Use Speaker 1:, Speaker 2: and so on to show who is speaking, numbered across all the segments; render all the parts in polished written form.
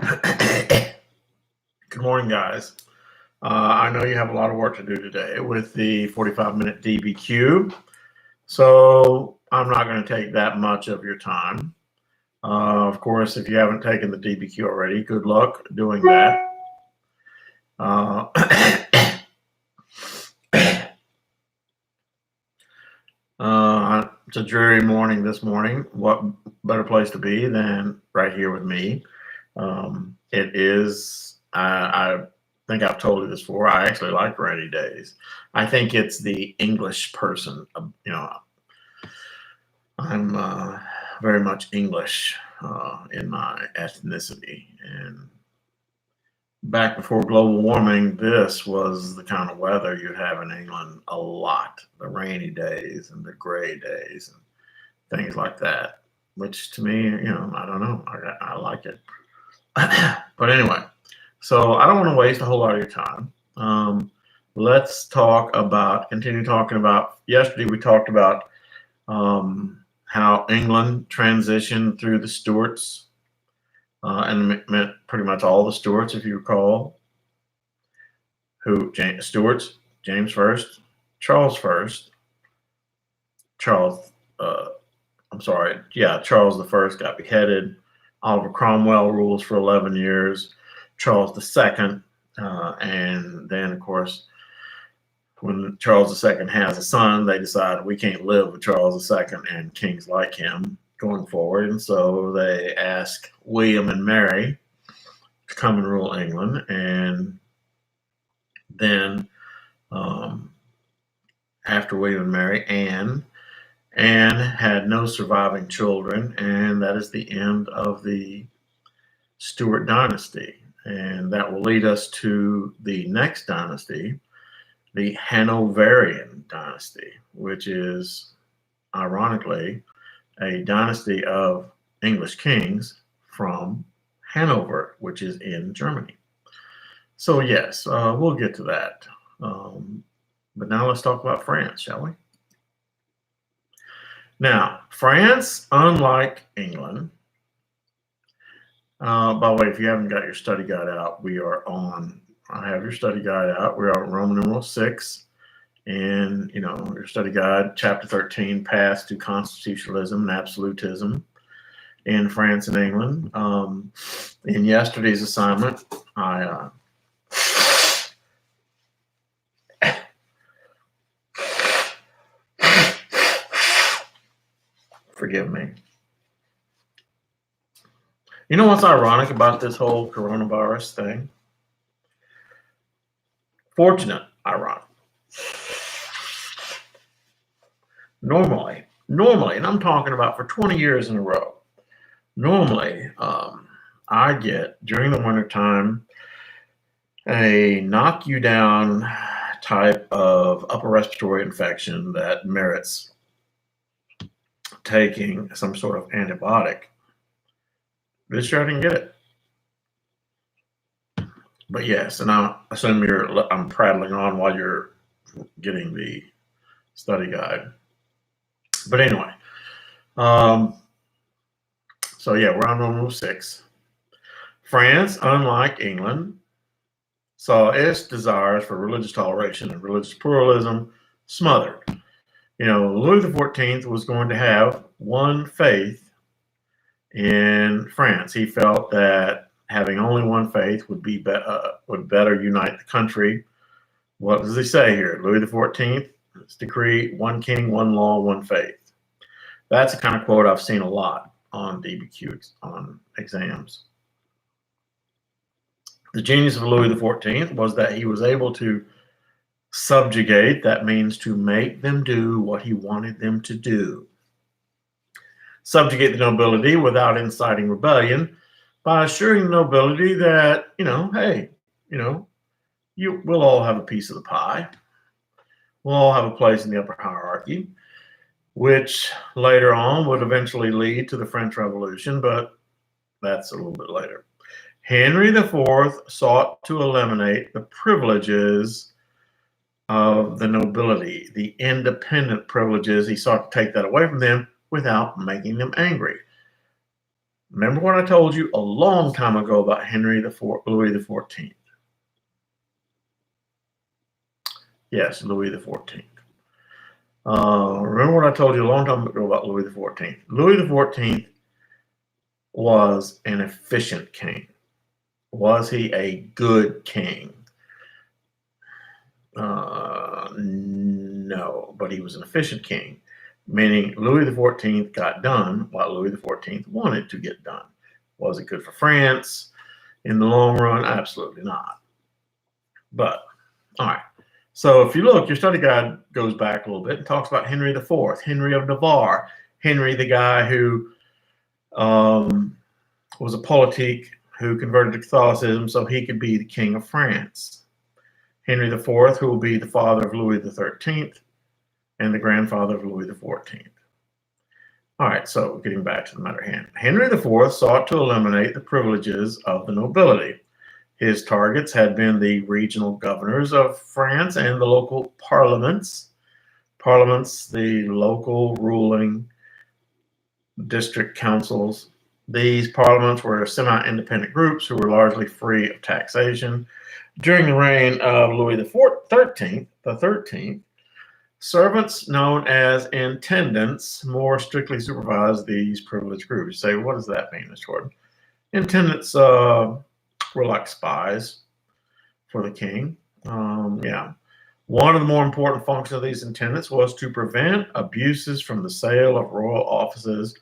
Speaker 1: Good morning, guys. I know you have a lot of work to do today with the 45-minute DBQ, so I'm not going to take that much of your time. Of course, if you haven't taken the DBQ already, good luck doing that. It's a dreary morning this morning. What better place to be than right here with me? It is, I think I've told you this before, I actually like rainy days. I think it's the English person, I'm very much English in my ethnicity. And back before global warming, this was the kind of weather you'd have in England a lot, the rainy days and the gray days and things like that, which to me, I don't know, I like it. But anyway, so I don't want to waste a whole lot of your time. Let's continue talking about, yesterday we talked about how England transitioned through the Stuarts, and it meant pretty much all the Stuarts, if you recall. Stuarts, James first, Charles first, Charles the First got beheaded. Oliver Cromwell rules for 11 years. Charles II, and then of course, when Charles II has a son, they decide we can't live with Charles II and kings like him going forward, and so they ask William and Mary to come and rule England. And then after William and Mary, Anne had no surviving children, and that is the end of the Stuart dynasty. And that will lead us to the next dynasty, the Hanoverian dynasty, which is ironically a dynasty of English kings from Hanover, which is in Germany. So yes, we'll get to that. But now let's talk about France, shall we? Now, France, unlike England, by the way, if you haven't got your study guide out, I have your study guide out. We're on Roman numeral 6, and your study guide, chapter 13, Paths to Constitutionalism and Absolutism in France and England. In yesterday's assignment, forgive me. You know what's ironic about this whole coronavirus thing? Fortunate, ironic. Normally, and I'm talking about for 20 years in a row, normally I get, during the wintertime, a knock you down type of upper respiratory infection that merits taking some sort of antibiotic. This year I didn't get it. But yes, and I assume I'm prattling on while you're getting the study guide. But anyway, so yeah, we're on Rule 6. France, unlike England, saw its desires for religious toleration and religious pluralism smothered. Louis XIV was going to have one faith in France. He felt that having only one faith would better unite the country. What does he say here? Louis XIV's decree: one king, one law, one faith. That's the kind of quote I've seen a lot on DBQs, on exams. The genius of Louis XIV was that he was able to subjugate, that means to make them do what he wanted them to do. Subjugate the nobility without inciting rebellion by assuring the nobility that, hey, we'll all have a piece of the pie. We'll all have a place in the upper hierarchy, which later on would eventually lead to the French Revolution, but that's a little bit later. Henry IV sought to eliminate the privileges of the nobility, the independent privileges. He sought to take that away from them without making them angry. Remember what I told you a long time ago about Louis XIV? Yes, Louis XIV. Remember what I told you a long time ago about Louis XIV? Louis XIV was an efficient king. Was he a good king? No, but he was an efficient king, meaning Louis XIV got done what Louis XIV wanted to get done. Was it good for France in the long run? Absolutely not. But, all right. So if you look, your study guide goes back a little bit and talks about Henry IV, Henry of Navarre, Henry, the guy who was a politic who converted to Catholicism so he could be the king of France. Henry IV, who will be the father of Louis XIII and the grandfather of Louis XIV. All right, so getting back to the matter at hand. Henry IV sought to eliminate the privileges of the nobility. His targets had been the regional governors of France and the local parliaments. Parliaments, the local ruling district councils. These parliaments were semi-independent groups who were largely free of taxation. During the reign of Louis XIII, servants known as intendants more strictly supervised these privileged groups. You say, what does that mean, Mr. Jordan? Intendants were like spies for the king. Yeah. One of the more important functions of these intendants was to prevent abuses from the sale of royal offices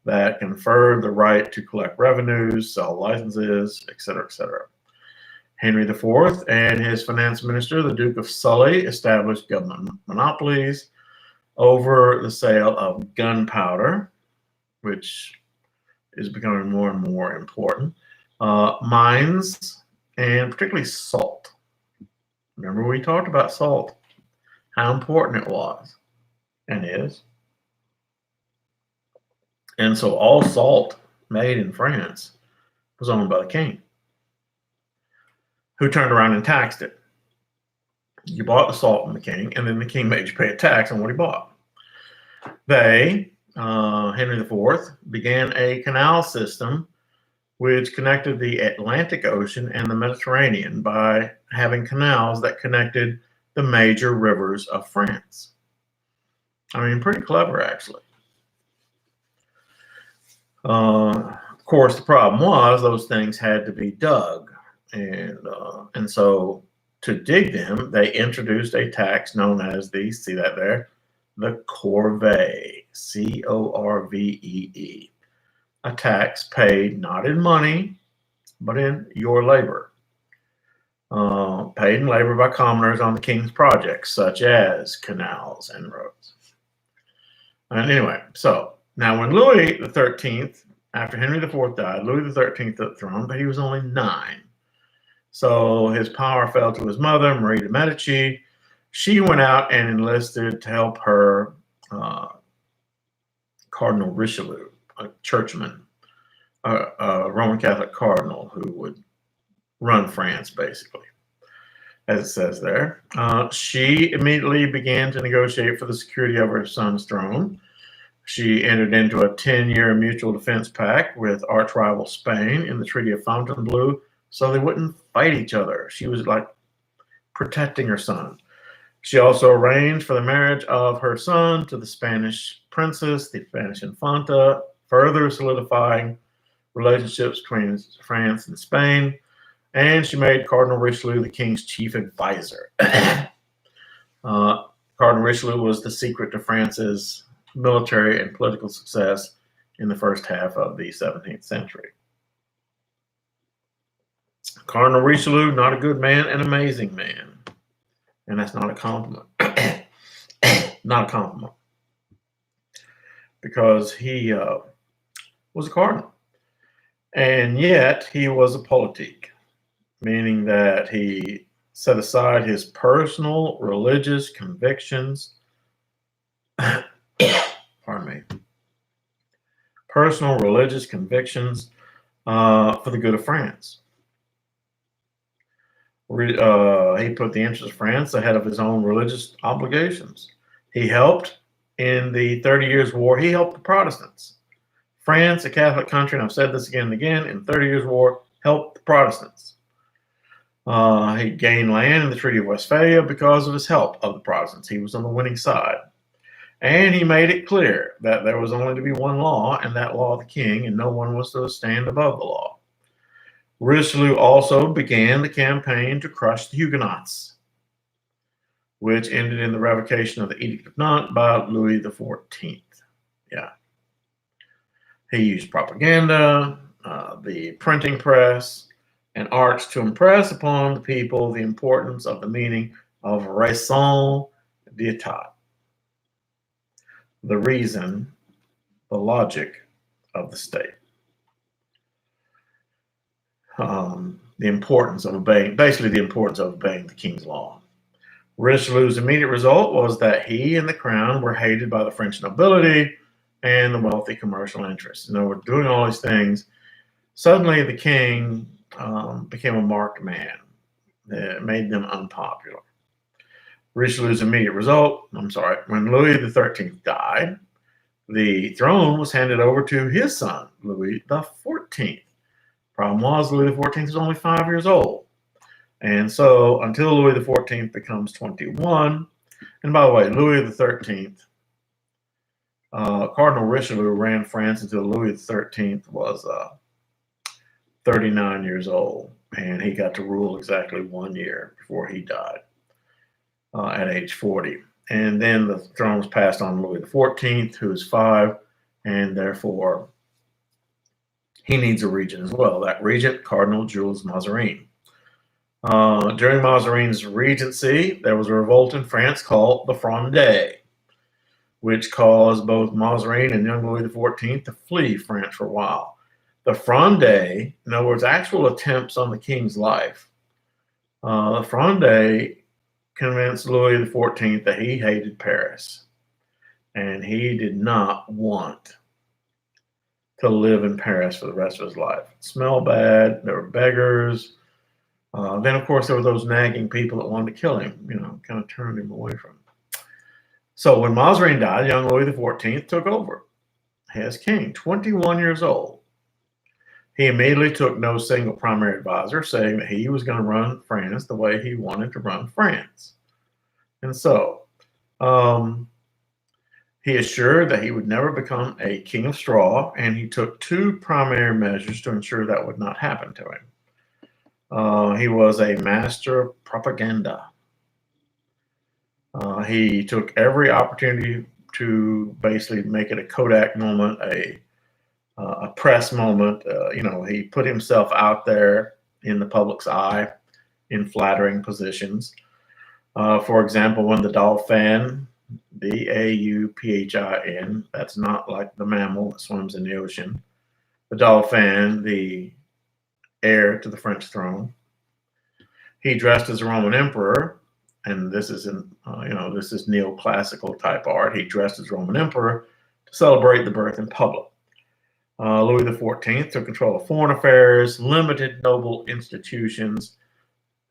Speaker 1: that conferred the right to collect revenues, sell licenses, etc., etc. Henry IV and his finance minister, the Duke of Sully, established government monopolies over the sale of gunpowder, which is becoming more and more important, mines, and particularly salt. Remember we talked about salt, how important it was and is. And so all salt made in France was owned by the king, who turned around and taxed it. You bought the salt from the king, and then the king made you pay a tax on what he bought. They, Henry IV, began a canal system which connected the Atlantic Ocean and the Mediterranean by having canals that connected the major rivers of France. I mean, pretty clever, actually. Of course, the problem was those things had to be dug. And so to dig them, they introduced a tax known as the, see that there, the corvée, Corvee, a tax paid not in money, but in your labor. Paid in labor by commoners on the king's projects, such as canals and roads. And anyway, so now when Louis XIII, after Henry IV died, Louis XIII took the throne, but he was only 9. So his power fell to his mother, Marie de Medici. She went out and enlisted to help her Cardinal Richelieu, a churchman, a Roman Catholic cardinal who would run France, basically, as it says there. She immediately began to negotiate for the security of her son's throne. She entered into a 10-year mutual defense pact with arch rival Spain in the Treaty of Fontainebleau, so they wouldn't fight each other. She was like protecting her son. She also arranged for the marriage of her son to the Spanish princess, the Spanish Infanta, further solidifying relationships between France and Spain. And she made Cardinal Richelieu the king's chief advisor. Cardinal Richelieu was the secret to France's military and political success in the first half of the 17th century. Cardinal Richelieu, not a good man, an amazing man. And that's not a compliment. Not a compliment. Because he was a cardinal. And yet he was a politique, meaning that he set aside his personal religious convictions. Pardon me. Personal religious convictions for the good of France. He put the interests of France ahead of his own religious obligations. He helped in the 30 Years' War. He helped the Protestants. France, a Catholic country, and I've said this again and again, in 30 Years' War, helped the Protestants. He gained land in the Treaty of Westphalia because of his help of the Protestants. He was on the winning side. And he made it clear that there was only to be one law, and that law of the king, and no one was to stand above the law. Richelieu also began the campaign to crush the Huguenots, which ended in the revocation of the Edict of Nantes by Louis XIV. Yeah. He used propaganda, the printing press, and arts to impress upon the people the importance of the meaning of raison d'etat, the reason, the logic of the state. The importance of obeying, basically the importance of obeying the king's law. Richelieu's immediate result was that he and the crown were hated by the French nobility and the wealthy commercial interests. You know, we're doing all these things. Suddenly the king became a marked man. It made them unpopular. Richelieu's immediate result, when Louis XIII died, the throne was handed over to his son, Louis XIV. Problem was, Louis XIV was only 5 years old. And so until Louis XIV becomes 21, and by the way, Louis XIII, Cardinal Richelieu ran France until Louis XIII was 39 years old, and he got to rule exactly 1 year before he died at age 40. And then the throne was passed on to Louis XIV, who is 5, and therefore he needs a regent as well. That regent, Cardinal Jules Mazarin. During Mazarin's regency, there was a revolt in France called the Fronde, which caused both Mazarin and young Louis XIV to flee France for a while. The Fronde, in other words, actual attempts on the king's life, the Fronde convinced Louis XIV that he hated Paris, and he did not want to live in Paris for the rest of his life. It smelled bad, there were beggars. Then, of course, there were those nagging people that wanted to kill him, you know, kind of turned him away from him. So when Mazarin died, young Louis XIV took over as king, 21 years old. He immediately took no single primary advisor, saying that he was going to run France the way he wanted to run France. And so he assured that he would never become a king of straw, and he took 2 primary measures to ensure that would not happen to him. He was a master of propaganda. He took every opportunity to basically make it a Kodak moment, a press moment. You know, he put himself out there in the public's eye in flattering positions. For example, when the Dauphin, D-A-U-P-H-I-N, that's not like the mammal that swims in the ocean. The Dauphin, the heir to the French throne, he dressed as a Roman emperor, and this is this is neoclassical type art. He dressed as Roman emperor to celebrate the birth in public. Louis XIV took control of foreign affairs, limited noble institutions,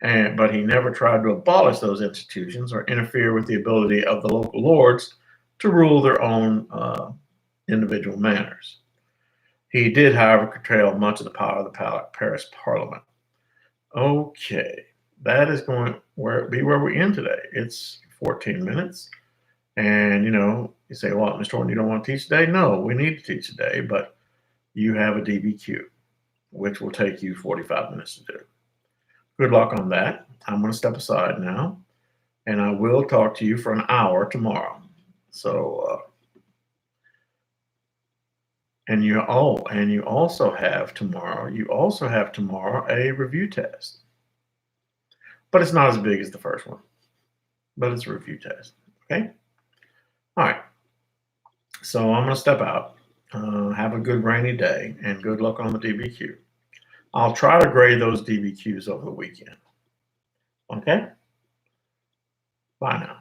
Speaker 1: but he never tried to abolish those institutions or interfere with the ability of the local lords to rule their own individual manners. He did, however, curtail much of the power of the Paris Parliament. Okay, that is going to be where we end today. It's 14 minutes. And, you say, well, Mr. Horton, you don't want to teach today? No, we need to teach today, but you have a DBQ, which will take you 45 minutes to do. Good luck on that. I'm going to step aside now, and I will talk to you for an hour tomorrow. So, and you also have tomorrow a review test. But it's not as big as the first one, but it's a review test. Okay. All right. So I'm going to step out. Have a good rainy day, and good luck on the DBQ. I'll try to grade those DBQs over the weekend. Okay? Bye now.